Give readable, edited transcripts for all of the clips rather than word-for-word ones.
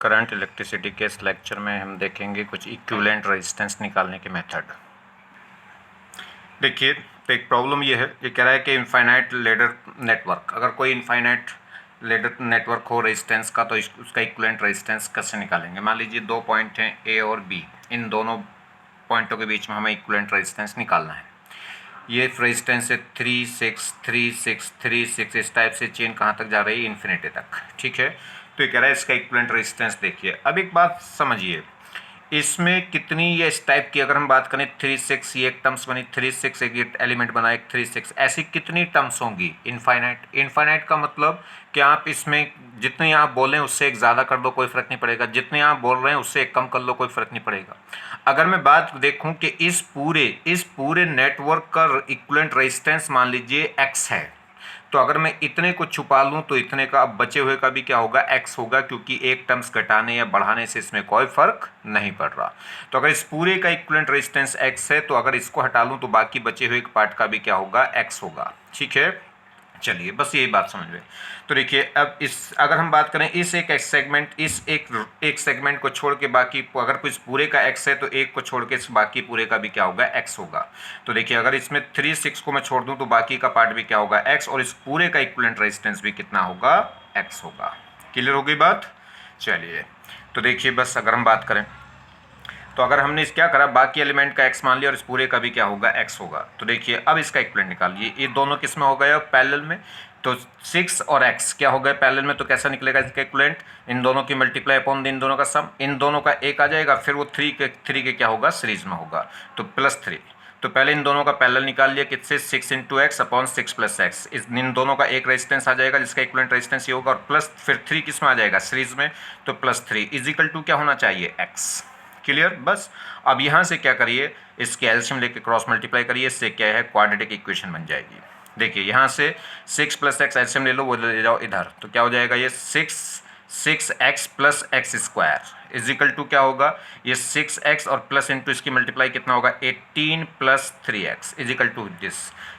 Current electricity के इस lecture में हम देखेंगे कुछ इक्विवेलेंट रेजिस्टेंस निकालने के मेथड। देखिए, तो एक प्रॉब्लम ये है, ये कह रहा है कि इनफाइनाइट लेडर नेटवर्क, अगर कोई इनफाइनाइट लेडर नेटवर्क हो रेजिस्टेंस का, तो उसका इक्विवेलेंट रेजिस्टेंस कैसे निकालेंगे। मान लीजिए दो पॉइंट हैं ए और बी, इन दोनों पॉइंटों के बीच में हमें इक्विवेलेंट रेजिस्टेंस निकालना है। ये रेजिस्टेंस है 3 6 3 6 3 6, इस टाइप से चेन कहाँ तक जा रही है, इन्फिनिटी तक। ठीक है, तो ये कह रहा है इसका इक्विवेलेंट रेजिस्टेंस देखिए। अब एक बात समझिए, इसमें कितनी ये इस टाइप की, अगर हम बात करें 3 6, ये एक टर्म्स बनी 3 6, एक एलिमेंट बना एक 3 6, ऐसी कितनी टर्म्स होंगी इनफाइनाइट। इनफाइनाइट का मतलब कि आप इसमें जितने आप बोलें उससे एक ज़्यादा कर दो कोई फ़र्क नहीं पड़ेगा, जितने आप बोल रहे हैं उससे एक कम कर लो कोई फ़र्क नहीं पड़ेगा। अगर मैं बात देखूं कि इस पूरे नेटवर्क का इक्विवेलेंट रेजिस्टेंस मान लीजिए x है, तो अगर मैं इतने को छुपा लूं तो इतने का अब बचे हुए का भी क्या होगा, x होगा, क्योंकि एक टर्म्स घटाने या बढ़ाने से इसमें कोई फर्क नहीं पड़ रहा। तो अगर इस पूरे का इक्विवेलेंट रेजिस्टेंस x है, तो अगर इसको हटा लूं तो बाकी बचे हुए पार्ट का भी क्या होगा, x होगा। ठीक है, चलिए बस यही बात समझ में। तो देखिए, अब इस अगर हम बात करें इस एक सेगमेंट, इस एक सेगमेंट को छोड़ के बाकी, अगर इस पूरे का x है तो एक को छोड़ के इस बाकी पूरे का भी क्या होगा, x होगा। तो देखिए, अगर इसमें 3 6 को मैं छोड़ दूं तो बाकी का पार्ट भी क्या होगा, x, और इस पूरे का इक्विवेलेंट रेजिस्टेंस भी कितना होगा, x होगा। क्लियर हो गई बात। चलिए, तो देखिए बस अगर हम बात करें तो अगर हमने इस क्या करा, बाकी एलिमेंट का x मान लिया और इस पूरे का भी क्या होगा, x होगा। तो देखिए अब इसका इक्विवेलेंट निकालिए, ये दोनों किस में हो गए, पैरेलल में। तो 6 और x क्या हो गए पैरेलल में, तो कैसा निकलेगा इसका इक्विवेलेंट, इन दोनों की मल्टीप्लाई अपॉन इन दोनों का सम, इन दोनों का एक आ जाएगा, फिर वो 3 के क्या होगा, सीरीज में होगा, तो +3। तो पहले इन दोनों का पैरेलल निकाल लिया, किससे, 6 × x अपॉन 6 + x, इन दोनों का एक रेजिस्टेंस आ जाएगा जिसका इक्विवेलेंट रेजिस्टेंस ये होगा, और प्लस फिर 3 किस में आ जाएगा, सीरीज में, तो +3 इजिकल टू क्या होना चाहिए, x। क्लियर। बस अब यहाँ से क्या करिए, इसके एलसीएम लेके क्रॉस मल्टीप्लाई करिए, इससे क्या है, क्वाड्रेटिक इक्वेशन बन जाएगी। देखिए यहाँ से 6 + x एलसीएम ले लो, वो ले जाओ इधर, तो क्या हो जाएगा, ये 6x + x² इजिकल टू क्या होगा, ये 6x और प्लस इंटू इसकी मल्टीप्लाई कितना होगा, 18 + 3x इजिकल टू दिस।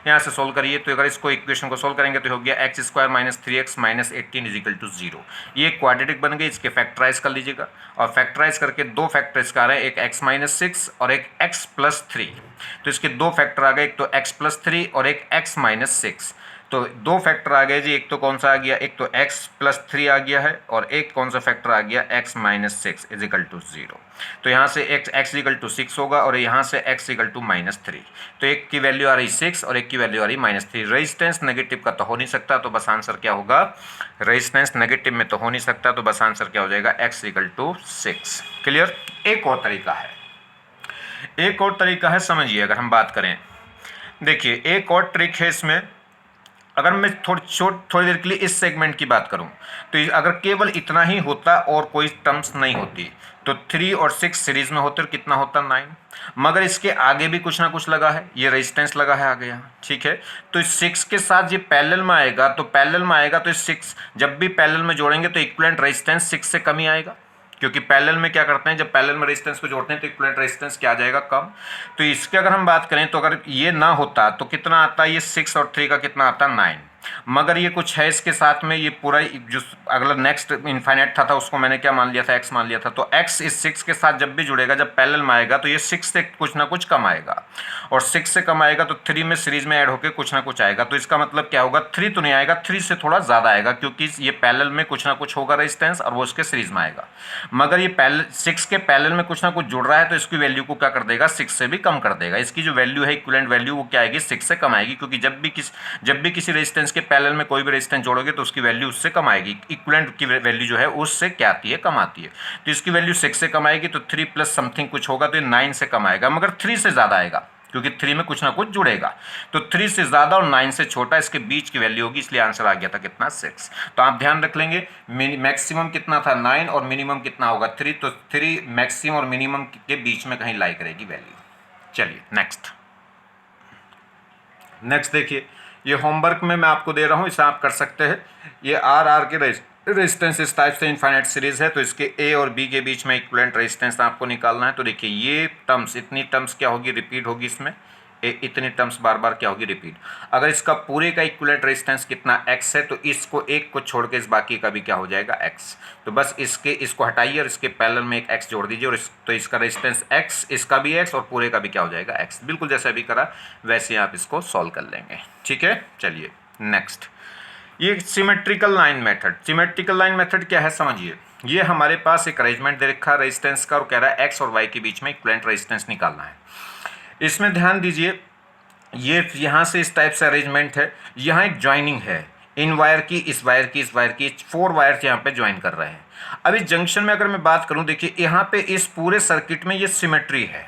यहाँ से सोल्व करिए, तो अगर इसको इक्वेशन को सोल्व करेंगे तो हो गया x² - 3x - 18 इजिकल टू 0। ये क्वाड्रेटिक बन गई, इसके फैक्टराइज कर लीजिएगा, और फैक्टराइज करके दो फैक्टर इसका आ रहे हैं, एक x - 6 और एक x + 3। तो इसके दो फैक्टर आ गए, एक तो x + 3 और एक x - 6। तो दो फैक्टर आ गए जी, एक तो कौन सा आ गया, एक तो x + 3 आ गया है, और एक कौन सा फैक्टर आ गया, x - 6 इजिकल टू 0। तो यहाँ से x इजिकल टू 6 होगा, और यहाँ से x इजिकल टू -3। तो एक की वैल्यू आ रही 6 और एक की वैल्यू आ रही -3। रेजिस्टेंस नेगेटिव का तो हो नहीं सकता, तो बस आंसर क्या होगा, रेजिस्टेंस नेगेटिव में तो हो नहीं सकता, तो बस आंसर क्या हो जाएगा, x इजिकल टू 6। क्लियर। एक और तरीका है, एक और तरीका है, समझिए। अगर हम बात करें, देखिए एक और ट्रिक है इसमें। अगर मैं थोड़ी देर के लिए इस सेगमेंट की बात करूं, तो अगर केवल इतना ही होता और कोई टर्म्स नहीं होती, तो 3 और 6 सीरीज में होते और कितना होता, 9। मगर इसके आगे भी कुछ ना कुछ लगा है, ये रेजिस्टेंस लगा है आगे यहाँ। ठीक है, तो इस 6 के साथ ये पैरेलल में आएगा, तो पैरेलल में आएगा तो इस 6 जब भी पैरेलल में जोड़ेंगे तो इक्विवेलेंट रेजिस्टेंस 6 से कम ही आएगा, क्योंकि पैरेलल में क्या करते हैं, जब पैरेलल में रेजिस्टेंस को जोड़ते हैं तो इक्विवेलेंट रेजिस्टेंस क्या आ जाएगा, कम। तो इसके अगर हम बात करें, तो अगर ये ना होता तो कितना आता है, ये 6 और 3 का कितना आता, 9। मगर ये कुछ है इसके साथ में, ये पूरा जो अगला नेक्स्ट इनफाइनाइट था उसको मैंने क्या मान लिया था, x मान लिया था। तो x इस 6 के साथ जब भी जुड़ेगा, जब पैरेलल में आएगा, तो ये 6 से कुछ ना कुछ कम आएगा, और 6 से कम आएगा तो 3 में सीरीज में ऐड होकर कुछ ना कुछ आएगा। तो इसका मतलब क्या होगा, 3 तो नहीं आएगा, 3 से थोड़ा ज़्यादा आएगा, क्योंकि ये पैरेलल में कुछ ना कुछ होगा रेजिस्टेंस, और वो इसके सीरीज में आएगा। मगर ये 6 के पैरेलल में कुछ ना कुछ जुड़ रहा है, तो इसकी वैल्यू को क्या कर देगा, 6 से भी कम कर देगा। इसकी जो वैल्यू है, इक्विवेलेंट वैल्यू, वो क्या आएगी, 6 से कम आएगी, क्योंकि जब भी किसी रेजिस्टेंस के पैरेलल में कोई भी रेजिस्टेंस जोड़ोगे तो उसकी वैल्यू उससे कम आएगी। इक्विवेलेंट की वैल्यू जो है उससे क्या आती है, कम आती है। तो इसकी वैल्यू 6 से कम आएगी, तो 3 + समथिंग कुछ होगा, तो ये 9 से कम आएगा, मगर 3 से ज़्यादा आएगा, क्योंकि 3 में कुछ ना कुछ जुड़ेगा। तो 3 से ज़्यादा और 9 से छोटा इसके बीच की वैल्यू होगी, इसलिए आंसर आ गया था कितना, 6। तो आप ध्यान रख लेंगे, मैक्सिमम कितना था, 9, और मिनिमम कितना होगा, 3। तो 3 मैक्सिमम और मिनिमम के बीच में कहीं लाई करेगी वैल्यू। चलिए नेक्स्ट देखिए, ये होमवर्क में मैं आपको दे रहा हूँ, इसे आप कर सकते हैं। ये आर के रेजिस्टेंस इस टाइप से इनफाइनाइट सीरीज है, तो इसके ए और बी के बीच में इक्विवेलेंट रेजिस्टेंस आपको निकालना है। तो देखिए ये टर्म्स, इतनी टर्म्स क्या होगी, रिपीट होगी इसमें, इतनी टर्म्स बार बार क्या होगी, रिपीट। अगर इसका पूरे का इक्विवेलेंट रेजिस्टेंस कितना x है, तो इसको एक को छोड़ के इस बाकी का भी क्या हो जाएगा, x। तो बस इसको हटाइए और इसके पैरेलल में एक x जोड़ दीजिए, और तो इसका रेजिस्टेंस x, इसका भी x, और पूरे का भी क्या हो जाएगा, x। बिल्कुल जैसे अभी करा वैसे आप इसको सॉल्व कर लेंगे। ठीक है, चलिए नेक्स्ट। ये symmetrical line method. Symmetrical line method क्या है समझिए। ये हमारे पास एक अरेंजमेंट दे रखा है रेजिस्टेंस का, और कह रहा है x और y के बीच में इक्विवेलेंट रेजिस्टेंस निकालना है। इसमें ध्यान दीजिए, ये यहाँ से इस टाइप से अरेंजमेंट है, यहाँ एक ज्वाइनिंग है, इन वायर की, इस वायर की, इस वायर की, 4 वायर्स यहाँ पे ज्वाइन कर रहे हैं। अब इस जंक्शन में अगर मैं बात करूँ, देखिए यहाँ पे इस पूरे सर्किट में ये सिमेट्री है।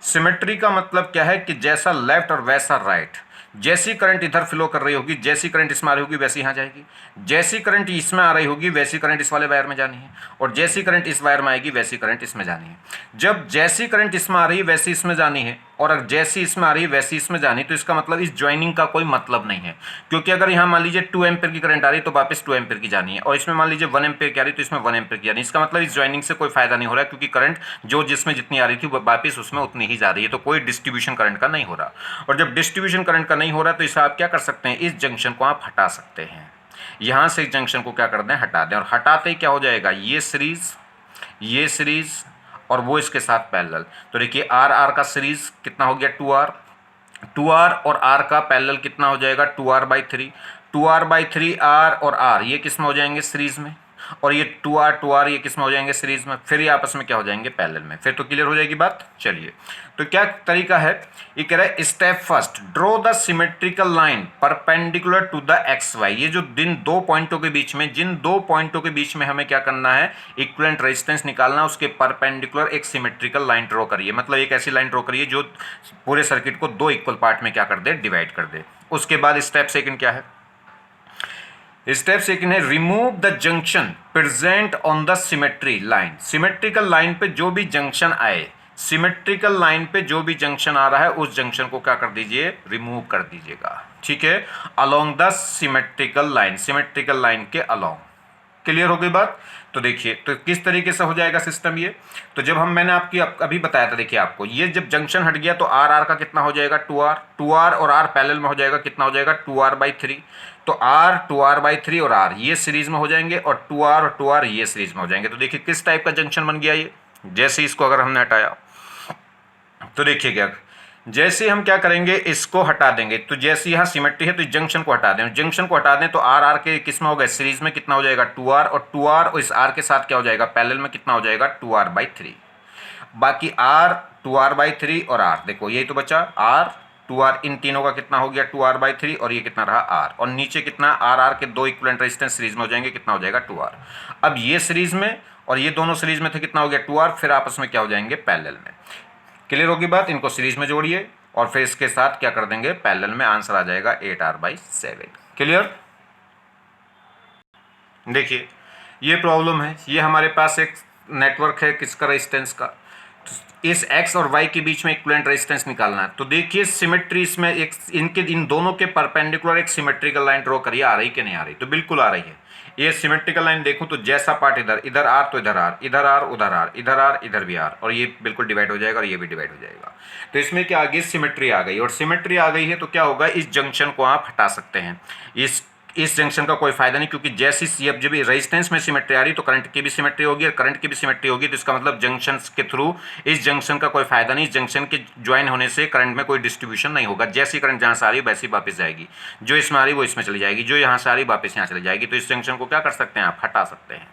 सिमेट्री का मतलब क्या है कि जैसा लेफ्ट और वैसा राइट, जैसी करंट इधर फ्लो कर रही होगी, जैसी करंट इसमें आ रही होगी वैसी यहाँ जाएगी, जैसी करंट इसमें आ रही होगी वैसी करंट इस वाले वायर में जानी है, और जैसी करंट इस वायर में आएगी वैसी करंट इसमें जानी है। जब जैसी करंट इसमें आ रही है वैसी इसमें जानी है, और अगर जैसी इसमें आ रही है वैसी इसमें जानी, तो इसका मतलब इस ज्वाइनिंग का कोई मतलब नहीं है। क्योंकि अगर यहाँ मान लीजिए 2 एम्पीयर की करंट आ रही है तो वापस 2 एम्पीयर की जानी है, और इसमें मान लीजिए 1 एम्पीयर की आ रही है तो इसमें 1 एम्पीयर की जानी है। इसका मतलब इस ज्वाइनिंग से कोई फायदा नहीं हो रहा है, क्योंकि करंट जो जिसमें जितनी आ रही थी वापस उसमें उतनी ही जा रही है, तो कोई डिस्ट्रीब्यूशन करंट का नहीं हो रहा। और जब डिस्ट्रीब्यूशन करंट का नहीं हो रहा, तो इसे आप क्या कर सकते हैं, इस जंक्शन को आप हटा सकते हैं। यहाँ से इस जंक्शन को क्या कर दें, हटा दें, और हटाते ही क्या हो जाएगा, ये सीरीज और वो इसके साथ पैरेलल। तो देखिए आर आर का सीरीज कितना हो गया, 2R और R का पैरेलल कितना हो जाएगा, 2R/3। 2R/3 R और R ये किस में हो जाएंगे, सीरीज में, और ये 2R ये किस में हो जाएंगे, सीरीज में। फिर ये आपस में क्या हो जाएंगे, पैरेलल में। फिर तो क्लियर हो जाएगी बात। चलिए, तो क्या तरीका है, ये कह रहा है step first, draw the symmetrical line perpendicular to the XY। ये जो जिन 2 पॉइंटों के बीच में हमें क्या करना है, इक्विवेलेंट रेजिस्टेंस निकालना, उसके परपेंडिकुलर एक सिमेट्रिकल लाइन ड्रॉ करिए। मतलब एक ऐसी लाइन ड्रॉ करिए जो पूरे सर्किट को 2 इक्वल पार्ट में क्या कर दे, डिवाइड कर दे। उसके बाद स्टेप सेकंड क्या है, स्टेप सेकंड है remove the junction present on the symmetry line. Symmetrical line पे जो भी जंक्शन आए, सिमेट्रिकल लाइन पे जो भी जंक्शन आ रहा है उस जंक्शन को क्या कर दीजिए, रिमूव कर दीजिएगा। ठीक है, अलोंग द सिमेट्रिकल लाइन के अलोंग। क्लियर हो गई बात। तो देखिए, तो किस तरीके से हो जाएगा सिस्टम ये, तो जब मैंने अभी बताया था, देखिए आपको ये जब जंक्शन हट गया तो आर का कितना हो जाएगा, 2R और R पैरेलल में हो जाएगा, कितना हो जाएगा, 2R/3। तो R 2R/3 और R ये सीरीज में हो जाएंगे, और 2R ये सीरीज में हो जाएंगे। तो देखिए किस टाइप का जंक्शन बन गया ये। जैसे इसको अगर हमने हटाया तो देखिए क्या, जैसे हम क्या करेंगे, इसको हटा देंगे, तो जैसे यहाँ सिमेट्री है तो जंक्शन को हटा दें, जंक्शन को हटा दें तो आर के किस में होगा, सीरीज में कितना हो जाएगा, 2R, और 2R और इस R के साथ क्या हो जाएगा, पैरेलल में कितना हो जाएगा, 2R/3। बाकी R 2R/3 और R, देखो यही तो बचा, R 2R, इन तीनों का कितना हो गया, 2R/3, और ये कितना रहा R, और नीचे कितना, R के 2 इक्विवेलेंट रेजिस्टेंस सीरीज में हो जाएंगे, कितना हो जाएगा, 2R। अब ये सीरीज में और ये दोनों सीरीज में थे, कितना हो गया, 2R, फिर आपस में क्या हो जाएंगे, पैरेलल में। क्लियर होगी बात। इनको सीरीज में जोड़िए और फिर इसके साथ क्या कर देंगे, पैरेलल में, आंसर आ जाएगा 8R/7। क्लियर। देखिए ये प्रॉब्लम है, ये हमारे पास एक नेटवर्क है किसका, रेजिस्टेंस का। तो इस x और y के बीच में इक्विवेलेंट रेजिस्टेंस निकालना है। तो देखिए सिमेट्री इसमें एक इन दोनों के परपेंडिकुलर एक सिमेट्रिकल लाइन ड्रॉ करिए, आ रही कि नहीं आ रही, तो बिल्कुल आ रही है। ये सिमेट्रिकल लाइन देखूं तो जैसा पार्ट इधर R तो इधर R, इधर R उधर R, इधर R इधर भी R, और ये बिल्कुल डिवाइड हो जाएगा और ये भी डिवाइड हो जाएगा। तो इसमें क्या आ गई, सिमेट्री आ गई, और सिमेट्री आ गई है तो क्या होगा, इस जंक्शन को आप हटा सकते हैं। इस जंक्शन का कोई फायदा नहीं, क्योंकि जैसी जब भी रेजिस्टेंस में सिमेट्री आ रही तो करंट की भी सिमेट्री होगी और करंट की भी सिमेट्री होगी, तो इसका मतलब जंक्शन के थ्रू इस जंक्शन का कोई फायदा नहीं। इस जंक्शन के ज्वाइन होने से करंट में कोई डिस्ट्रीब्यूशन नहीं होगा, जैसी करंट जहां से आ रही वैसी वापस जाएगी, जो इसमें आ रही वो इसमें चली जाएगी, जो यहाँ से आ रही वापस यहाँ चली जाएगी। तो इस जंक्शन को क्या कर सकते हैं आप, हटा सकते हैं।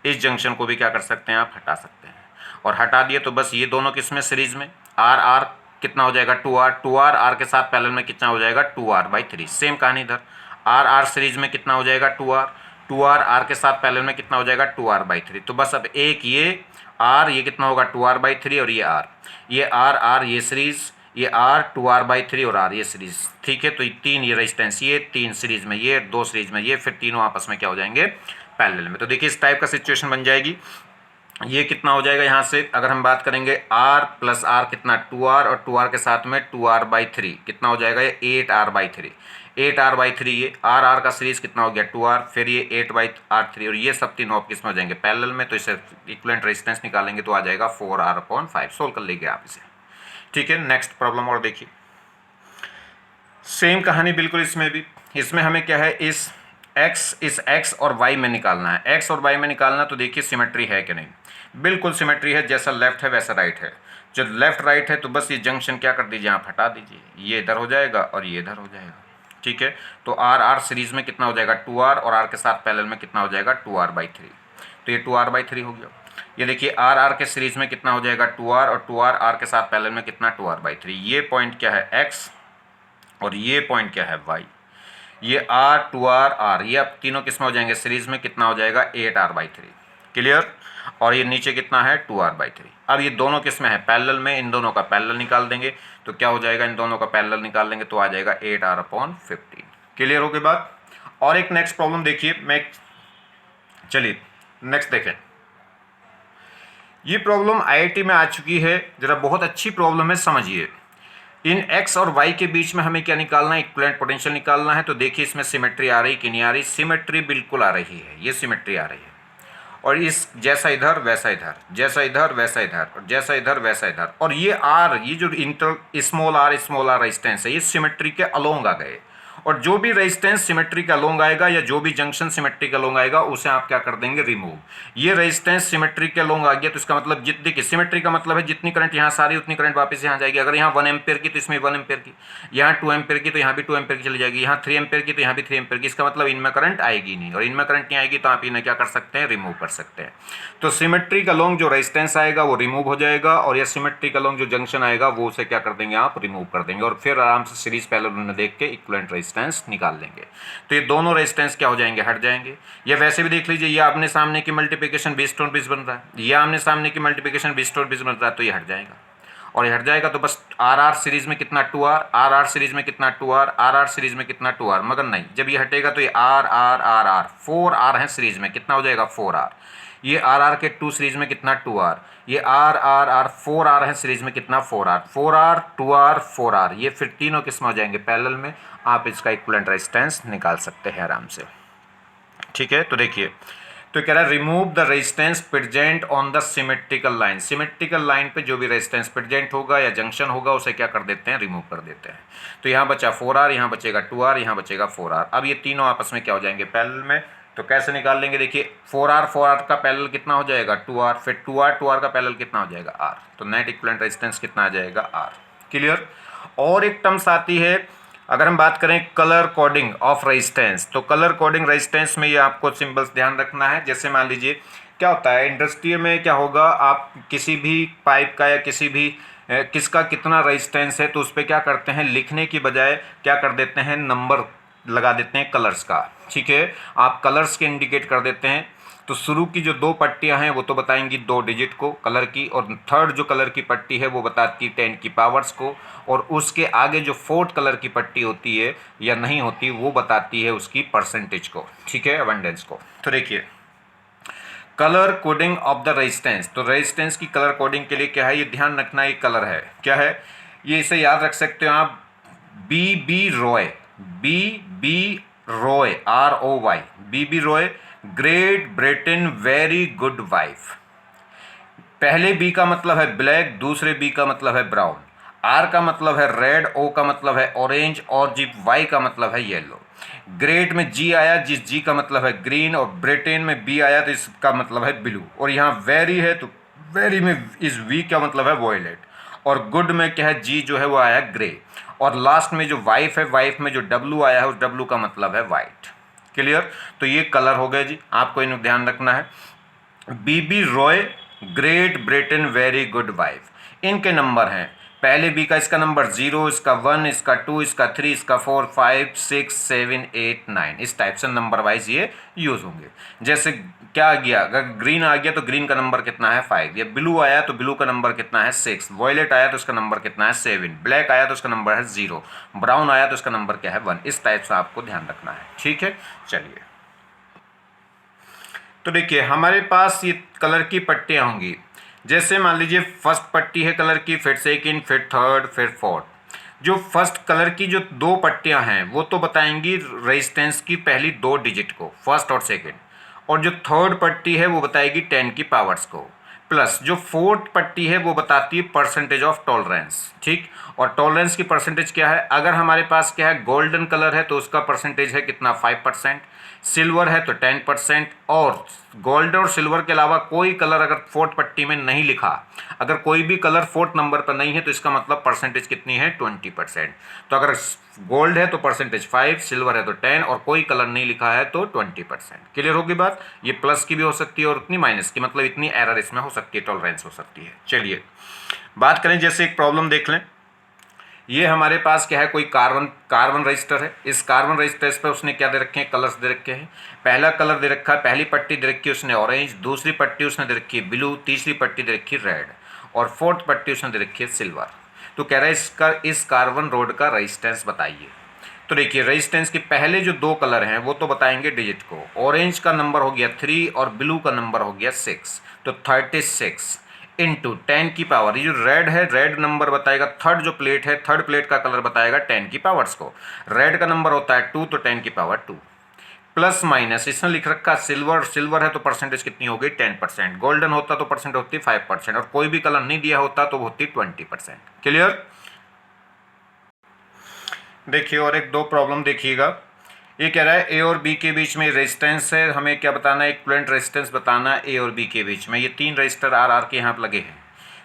इस जंक्शन को भी क्या कर सकते हैं आप, हटा सकते हैं। और हटा दिए तो बस ये दोनों किसमें, सीरीज में, R कितना हो जाएगा, 2R R के साथ पैरेलल में कितना हो जाएगा, 2R/3। सेम कहानी इधर, R सीरीज में कितना हो जाएगा, 2R R के साथ पैरेलल में कितना हो जाएगा, 2R/3। तो बस अब एक ये R ये कितना होगा, 2R/3, और ये R ये सीरीज, ये R 2R/3 और R ये सीरीज। ठीक है, तो ये 3 ये रेजिस्टेंस, ये 3 सीरीज में, ये 2 सीरीज में, ये फिर तीनों आपस में क्या हो जाएंगे, पैरेलल में। तो देखिए इस टाइप का सिचुएशन बन जाएगी। ये कितना हो जाएगा, यहाँ से अगर हम बात करेंगे R + R कितना, 2R, और 2R के साथ में 2R/3 कितना हो जाएगा, ये 8R/3। 8R/3 ये R का सीरीज कितना हो गया, 2R, फिर ये 8/3, और ये सब तीनों किस में हो जाएंगे, पैरेलल में। तो इसे इक्विवेलेंट रेजिस्टेंस निकालेंगे तो आ जाएगा 4R/5। सोल्व कर लेंगे आप इसे। ठीक है, नेक्स्ट प्रॉब्लम और देखिए। सेम कहानी बिल्कुल इसमें भी। इसमें हमें क्या है, इस x और y में निकालना है। x और y में निकालना, तो देखिए सिमेट्री है कि नहीं। बिल्कुल सिमेट्री है, जैसा लेफ्ट है वैसा राइट है। जब लेफ्ट राइट है तो बस ये जंक्शन क्या कर दीजिए, आप हटा दीजिए, ये इधर हो जाएगा और ये इधर हो जाएगा। ठीक है, तो आर आर सीरीज में कितना हो जाएगा 2r, और r के साथ पैरेलल में कितना हो जाएगा 2r/3। तो ये 2r/3 हो गया। ये देखिए आर आर के सीरीज में कितना हो जाएगा 2r, और 2r r के साथ पैरेलल में कितना 2r/3। ये पॉइंट क्या है x, और ये पॉइंट क्या है y। ये r 2r r, ये अब तीनों किस में हो जाएंगे सीरीज में, कितना हो जाएगा 8r/3। क्लियर। और ये नीचे कितना है 2r/3। अब ये दोनों किस में है, पैरेलल में। इन दोनों का पैरेलल निकाल देंगे तो क्या हो जाएगा, इन दोनों का पैरेलल निकाल देंगे तो आ जाएगा 8r/15। क्लियर हो गई बात। और एक नेक्स्ट प्रॉब्लम देखिए, चलिए नेक्स्ट देखें। ये प्रॉब्लम आईआईटी में आ चुकी है, जरा बहुत अच्छी प्रॉब्लम है, समझिए। इन x और y के बीच में हमें क्या निकालना है, इक्विवेलेंट पोटेंशियल निकालना है। तो देखिए इसमें सिमेट्री आ रही कि नहीं आ रही, सिमेट्री बिल्कुल आ रही है, ये सिमेट्री आ रही है। और इस जैसा इधर वैसा इधर, जैसा इधर वैसा इधर, और जैसा इधर वैसा इधर। और ये r, ये जो इंटर स्मॉल r रेजिस्टेंस है, ये सिमेट्री के अलोंग आ गए। और जो भी रेजिस्टेंस सिमेट्री का अलोंग आएगा, या जो भी जंक्शन सिमेट्री का अलोंग आएगा, उसे आप क्या कर देंगे, रिमूव। ये रेजिस्टेंस सिमेट्री के अलोंग आ गया, तो इसका मतलब देखिए सिमेट्री का मतलब है जितनी करंट यहाँ सारी उतनी करंट वापस यहाँ जाएगी। अगर यहाँ 1 एम्पेयर की तो इसमें 1 एम्पेयर की, यहाँ 2 एम्पेयर की तो यहाँ भी 2 एम्पेयर की चली जाएगी, यहाँ 3 एम्पेयर की तो यहाँ भी 3 एम्पेयर की। इसका मतलब इनमें करंट आएगी नहीं, और इनमें करंट नहीं आएगी तो आप इन्हें क्या कर सकते हैं, रिमूव कर सकते हैं। तो सिमेट्री का अलोंग जो रेजिस्टेंस आएगा वो रिमूव हो जाएगा, और यह सिमेट्री का अलोंग जो जंक्शन आएगा वो उसे क्या कर देंगे, आप रिमूव कर देंगे। और फिर आराम से सीरीज पैरेलल में देख के इक्विवेलेंट रेजिस्टेंस निकाल लेंगे। तो ये दोनों रेजिस्टेंस क्या हो जाएंगे, हट जाएंगे। या वैसे भी देख लीजिए, ये आमने सामने की मल्टीप्लिकेशन 20/20 बन रहा है, ये आमने सामने की मल्टीप्लिकेशन 20/20 बन रहा है, तो ये हट जाएगा। और ये हट जाएगा तो बस आर आर सीरीज में कितना 2r, आर आर सीरीज में कितना 2r, आर आर सीरीज में कितना 2r। मगर नहीं, जब ये हटेगा तो ये are are are are 4r है सीरीज में, कितना हो जाएगा 4r। ये आर आर के 2 सीरीज में कितना 2r, ये आर आर आर 4r है सीरीज में, कितना 4r, 4r 2r 4r। ये फिर तीनों किस्म हो जाएंगे पैरेलल में, आप इसका इक्विवेलेंट रेजिस्टेंस निकाल सकते हैं आराम से। ठीक है, तो देखिए, तो कह रहा है remove the resistance present on the symmetrical line. Symmetrical line पे जो भी रेजिस्टेंस प्रेजेंट होगा या जंक्शन होगा उसे क्या कर देते हैं, रिमूव कर देते हैं। तो यहाँ बचा 4r, यहाँ बचेगा 2r, यहाँ बचेगा 4r। अब ये तीनों आपस में क्या हो जाएंगे, पैरेलल में। तो कैसे निकाल लेंगे, देखिए 4r का पैरेलल कितना हो जाएगा 2r, फिर 2r का पैरेलल कितना हो जाएगा r। तो नेट इक्विवेलेंट रेजिस्टेंस कितना आ जाएगा r। क्लियर। और एक टर्म्स आती है, अगर हम बात करें कलर कोडिंग ऑफ रेजिस्टेंस, तो कलर कोडिंग रेजिस्टेंस में ये आपको सिंबल्स ध्यान रखना है। जैसे मान लीजिए क्या होता है इंडस्ट्री में, क्या होगा, आप किसी भी पाइप का या किसी भी किसका कितना रेजिस्टेंस है, तो उस पर क्या करते हैं, लिखने की बजाय क्या कर देते हैं, नंबर लगा देते हैं कलर्स का। ठीक है, आप कलर्स के इंडिकेट कर देते हैं। तो शुरू की जो 2 पट्टियां हैं वो तो बताएंगी 2 डिजिट को कलर की, और थर्ड जो कलर की पट्टी है वो बताती 10 की पावर्स को, और उसके आगे जो 4th कलर की पट्टी होती है या नहीं होती वो बताती है उसकी परसेंटेज को। ठीक है, अबंडेंस को। तो देखिए colour coding of the resistance, तो रेजिस्टेंस की कलर कोडिंग के लिए क्या है, ये ध्यान रखना, ये कलर है, क्या है ये, इसे याद रख सकते हो आप, B Roy, B Roy ROY, B Roy, Great Britain very good wife. पहले बी का मतलब है ब्लैक, दूसरे बी का मतलब है ब्राउन, आर का मतलब है रेड, ओ का मतलब है ऑरेंज, और जी वाई का मतलब है येलो। ग्रेट में जी आया, जिस जी का मतलब है ग्रीन, और ब्रिटेन में बी आया तो इसका मतलब है ब्लू। और यहाँ वेरी है तो वेरी में इस वी का मतलब है वॉयलेट, और गुड में क्या है, जी जो है वो आया ग्रे, और लास्ट में जो वाइफ है, वाइफ में जो डब्लू आया है उस डब्लू का मतलब है वाइट। क्लियर। तो ये कलर हो गए जी, आपको इन्हें ध्यान रखना है। B Roy, Great Britain very good wife, इनके नंबर हैं, पहले बी का इसका नंबर 0, इसका 1, इसका 2, इसका 3, इसका 4, 5, 6, 7, 8, 9, इस टाइप से नंबर वाइज ये यूज़ होंगे। जैसे क्या आ गया, अगर ग्रीन आ गया तो ग्रीन का नंबर कितना है 5, या ब्लू आया तो ब्लू का नंबर कितना है 6, वॉयलेट आया तो उसका नंबर कितना है 7, ब्लैक आया तो उसका नंबर है 0, ब्राउन आया तो उसका नंबर क्या है 1। इस टाइप से आपको ध्यान रखना है। ठीक है, चलिए तो देखिए हमारे पास ये कलर की पट्टियाँ होंगी। जैसे मान लीजिए फर्स्ट पट्टी है कलर की, फिर सेकंड, फिर थर्ड, फिर फोर्थ। जो फर्स्ट कलर की जो 2 पट्टियां हैं वो तो बताएंगी रेजिस्टेंस की पहली 2 डिजिट को, फर्स्ट और सेकंड, और जो थर्ड पट्टी है वो बताएगी 10 की पावर्स को। प्लस जो फोर्थ पट्टी है वो बताती है परसेंटेज ऑफ टॉलरेंस, ठीक। और टॉलरेंस की परसेंटेज क्या है, अगर हमारे पास क्या है गोल्डन कलर है तो उसका परसेंटेज है कितना 5%, सिल्वर है तो 10%, और गोल्ड और सिल्वर के अलावा कोई कलर अगर फोर्थ पट्टी में नहीं लिखा, अगर कोई भी कलर फोर्थ नंबर पर नहीं है तो इसका मतलब परसेंटेज कितनी है 20%। तो अगर गोल्ड है तो परसेंटेज 5, सिल्वर है तो 10 और कोई कलर नहीं लिखा है तो 20%। क्लियर होगी बात। ये प्लस की भी हो सकती है और उतनी माइनस की, मतलब इतनी एरर इसमें हो सकती है, टॉलरेंस हो सकती है। चलिए बात करें, जैसे एक प्रॉब्लम देख लें। ये हमारे पास क्या है, कोई कार्बन रजिस्टर है। इस कार्बन रजिस्टर पे उसने क्या दे रखे हैं, कलर्स दे रखे हैं। पहला कलर दे रखा है, पहली पट्टी दे रखी है उसने ऑरेंज, दूसरी पट्टी उसने दे रखी है ब्लू, तीसरी पट्टी दे रखी है रेड और फोर्थ पट्टी उसने दे रखी है सिल्वर। तो कह रहा है इस कार्बन रोड का रेजिस्टेंस बताइए। तो देखिए रेजिस्टेंस के पहले जो दो कलर हैं वो तो बताएंगे डिजिट को। ऑरेंज का नंबर हो गया 3 और ब्लू का नंबर हो गया 6, तो 36 इंटू 10 की पावर, ये जो रेड है रेड नंबर बताएगा, थर्ड जो प्लेट है थर्ड प्लेट का कलर बताएगा 10 की पावर्स को। रेड का नंबर होता है 2 तो 10 की पावर 2, प्लस माइनस इसने लिख रखा सिल्वर, सिल्वर है तो परसेंटेज कितनी हो गई 10%, गोल्डन होता तो परसेंट होती 5% और कोई भी कलर नहीं दिया होता तो होती 20%। क्लियर। देखिए और एक दो प्रॉब्लम देखिएगा। ये कह रहा है ए और बी के बीच में रेजिस्टेंस है, हमें क्या बताना है, इक्विवेलेंट रेजिस्टेंस बताना है ए और बी के बीच में। ये 3 रजिस्टर आर आर के यहाँ पर लगे हैं।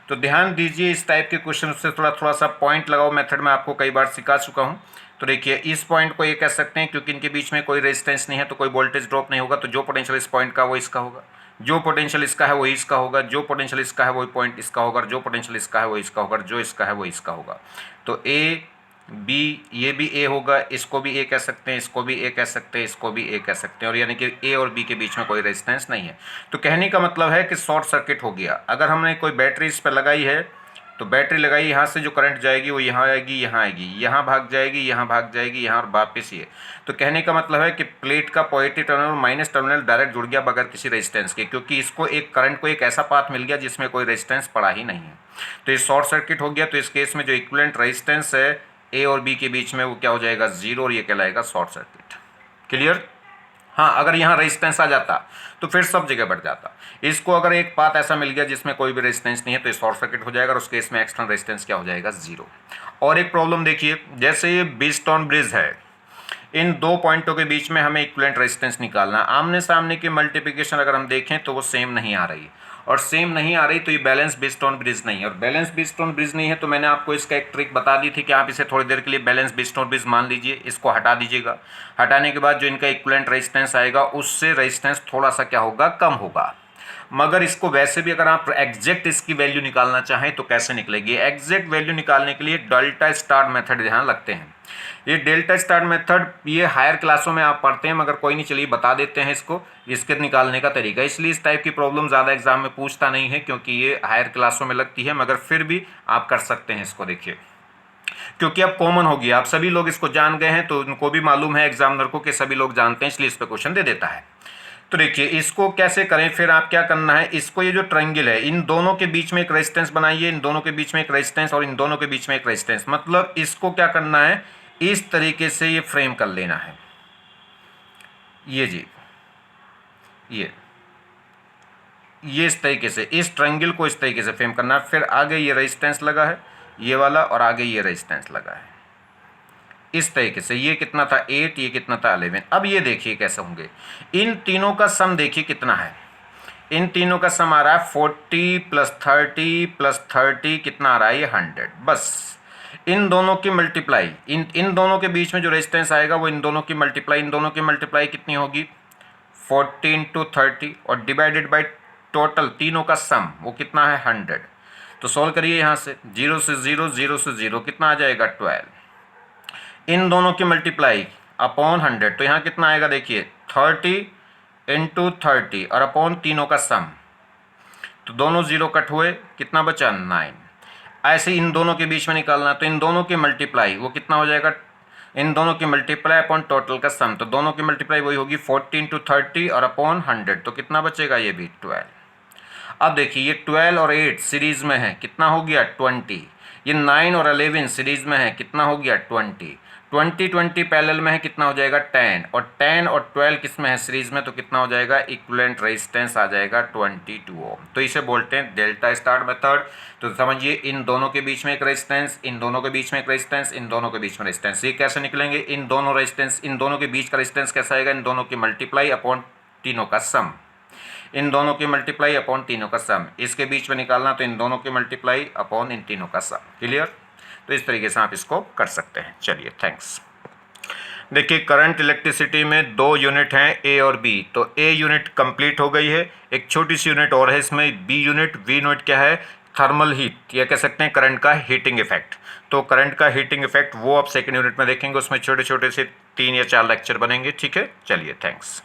तो ध्यान दीजिए इस टाइप के क्वेश्चन से थोड़ा सा पॉइंट लगाओ मेथड में आपको कई बार सिखा चुका हूँ। तो देखिए इस पॉइंट को ये कह सकते हैं क्योंकि इनके बीच में कोई रेजिस्टेंस नहीं है तो कोई वोल्टेज ड्रॉप नहीं होगा, तो जो पोटेंशियल इस पॉइंट का वो इसका होगा, जो पोटेंशियल इसका है वो इसका होगा, जो पोटेंशियल इसका है वही पॉइंट इसका होगा, जो पोटेंशियल इसका है वो इसका होगा, जो इसका है वो इसका होगा। तो ए बी, ये भी ए होगा, इसको भी ए कह सकते हैं, इसको भी ए कह सकते हैं, इसको भी ए कह सकते हैं, और यानी कि ए और बी के बीच में कोई रेजिस्टेंस नहीं है। तो कहने का मतलब है कि शॉर्ट सर्किट हो गया। अगर हमने कोई बैटरी इस पर लगाई है तो बैटरी लगाई, यहाँ से जो करंट जाएगी वो यहाँ आएगी, यहाँ आएगी, यहाँ भाग जाएगी, यहाँ भाग जाएगी, यहाँ और वापस ये। तो कहने का मतलब है कि प्लेट का पॉजिटिव टर्मिनल और माइनस टर्मिनल डायरेक्ट जुड़ गया बगैर किसी रेजिस्टेंस के, क्योंकि इसको एक करंट को एक ऐसा पाथ मिल गया जिसमें कोई रेजिस्टेंस पड़ा ही नहीं है। तो ये शॉर्ट सर्किट हो गया। तो इस केस में जो इक्विवेलेंट रेजिस्टेंस है ए और बी के बीच में वो क्या हो जाएगा 0 और ये कहलाएगा शॉर्ट सर्किट। क्लियर। हाँ अगर यहाँ रेजिस्टेंस आ जाता तो फिर सब जगह बढ़ जाता। इसको अगर एक पाथ ऐसा मिल गया जिसमें कोई भी रेजिस्टेंस नहीं है तो ये शॉर्ट सर्किट हो जाएगा और उस केस में एक्सटर्नल रेजिस्टेंस क्या हो जाएगा 0। और एक प्रॉब्लम देखिए, जैसे ये ब्रिजस्टोन ब्रिज है, इन दो पॉइंटों के बीच में हमें इक्विवेलेंट रेजिस्टेंस निकालना। आमने सामने की मल्टीप्लिकेशन अगर हम देखें तो वो सेम नहीं आ रही, और सेम नहीं आ रही तो ये बैलेंस ब्रिजस्टोन ब्रिज नहीं है। और बैलेंस ब्रिजस्टोन ब्रिज नहीं है तो मैंने आपको इसका एक ट्रिक बता दी थी कि आप इसे थोड़ी देर के लिए बैलेंस ब्रिजस्टोन ब्रिज मान लीजिए, इसको हटा दीजिएगा। हटाने के बाद जो इनका इक्विवेलेंट रेजिस्टेंस आएगा उससे रेजिस्टेंस थोड़ा सा क्या होगा, कम होगा। मगर इसको वैसे भी अगर आप एग्जैक्ट इसकी वैल्यू निकालना चाहें तो कैसे निकलेगी, एग्जैक्ट वैल्यू निकालने के लिए डेल्टा स्टार मेथड ध्यान लगते हैं। ये डेल्टा स्टार मेथड ये हायर क्लासों में आप पढ़ते हैं, मगर कोई नहीं, चलिए बता देते हैं इसको, इसके निकालने का तरीका। इसलिए इस टाइप की प्रॉब्लम ज़्यादा एग्जाम में पूछता नहीं है क्योंकि ये हायर क्लासों में लगती है, मगर फिर भी आप कर सकते हैं इसको। देखिए क्योंकि अब कॉमन हो गया, आप सभी लोग इसको जान गए हैं तो उनको भी मालूम है एग्जामिनर को कि सभी लोग जानते हैं, इसलिए इस पर क्वेश्चन दे देता है। तो देखिए इसको कैसे करें, फिर आप क्या करना है, इसको ये जो ट्रायंगल है इन दोनों के बीच में एक रेजिस्टेंस बनाइए, इन दोनों के बीच में एक रेजिस्टेंस और इन दोनों के बीच में एक रेजिस्टेंस। मतलब इसको क्या करना है, इस तरीके से ये फ्रेम कर लेना है, ये जी ये इस तरीके से इस ट्रायंगल को इस तरीके से फ्रेम करना है। फिर आगे ये रेजिस्टेंस लगा है ये वाला और आगे ये रेजिस्टेंस लगा है इस तरीके से। ये कितना था 8, ये कितना था 11। अब ये देखिए कैसे होंगे, इन तीनों का सम देखिए कितना है, इन तीनों का सम आ रहा है 40 + 30 + 30 कितना आ रहा है, ये 100। बस इन दोनों की मल्टीप्लाई, इन दोनों के बीच में जो रेजिस्टेंस आएगा वो इन दोनों की मल्टीप्लाई, इन दोनों की मल्टीप्लाई कितनी होगी 40 × 30 और डिवाइडेड बाई टोटल तीनों का सम वो कितना है 100। तो सॉल्व करिए यहाँ से 0 से 0 0 से 0 कितना आ जाएगा 12। इन दोनों की मल्टीप्लाई अपॉन 100 तो यहाँ कितना आएगा देखिए 30 × 30 और अपॉन तीनों का सम, तो दोनों 0 कट हुए, कितना बचा 9। ऐसे इन दोनों के बीच में निकालना, तो इन दोनों की मल्टीप्लाई वो कितना हो जाएगा, इन दोनों की मल्टीप्लाई अपॉन टोटल का सम, तो दोनों की मल्टीप्लाई वही होगी 40 × 30 और अपॉन 100, तो कितना बचेगा ये भी 12। अब देखिए ये 12 और 8 सीरीज में है, कितना हो गया 20। ये 9 और 11 सीरीज में है, कितना हो गया 20। 20 पैरेलल में है, कितना हो जाएगा 10, और 10 और 12 किस में है सीरीज में, तो कितना हो जाएगा इक्विवेलेंट रेजिस्टेंस आ जाएगा 22 ओम। तो इसे बोलते हैं डेल्टा स्टार मेथड। तो समझिए इन दोनों के बीच में एक रेजिस्टेंस, इन दोनों के बीच में एक रेजिस्टेंस, इन दोनों के बीच में रेजिस्टेंस, ये कैसे निकलेंगे, इन दोनों रेजिस्टेंस, इन दोनों के बीच का रेजिस्टेंस कैसा आएगा, इन दोनों की मल्टीप्लाई अपॉन तीनों का सम, इन दोनों की मल्टीप्लाई अपॉन तीनों का सम, इसके बीच में निकालना तो इन दोनों की मल्टीप्लाई अपॉन इन तीनों का सम। क्लियर? तो इस तरीके से आप इसको कर सकते हैं। चलिए थैंक्स। देखिए करंट इलेक्ट्रिसिटी में 2 यूनिट हैं ए और बी, तो ए यूनिट कंप्लीट हो गई है, एक छोटी सी यूनिट और है इसमें बी यूनिट। बी यूनिट क्या है, थर्मल हीट, या कह सकते हैं करंट का हीटिंग इफेक्ट। तो करंट का हीटिंग इफेक्ट वो आप सेकंड यूनिट में देखेंगे, उसमें छोटे छोटे से 3 या 4 लेक्चर बनेंगे। ठीक है, चलिए थैंक्स।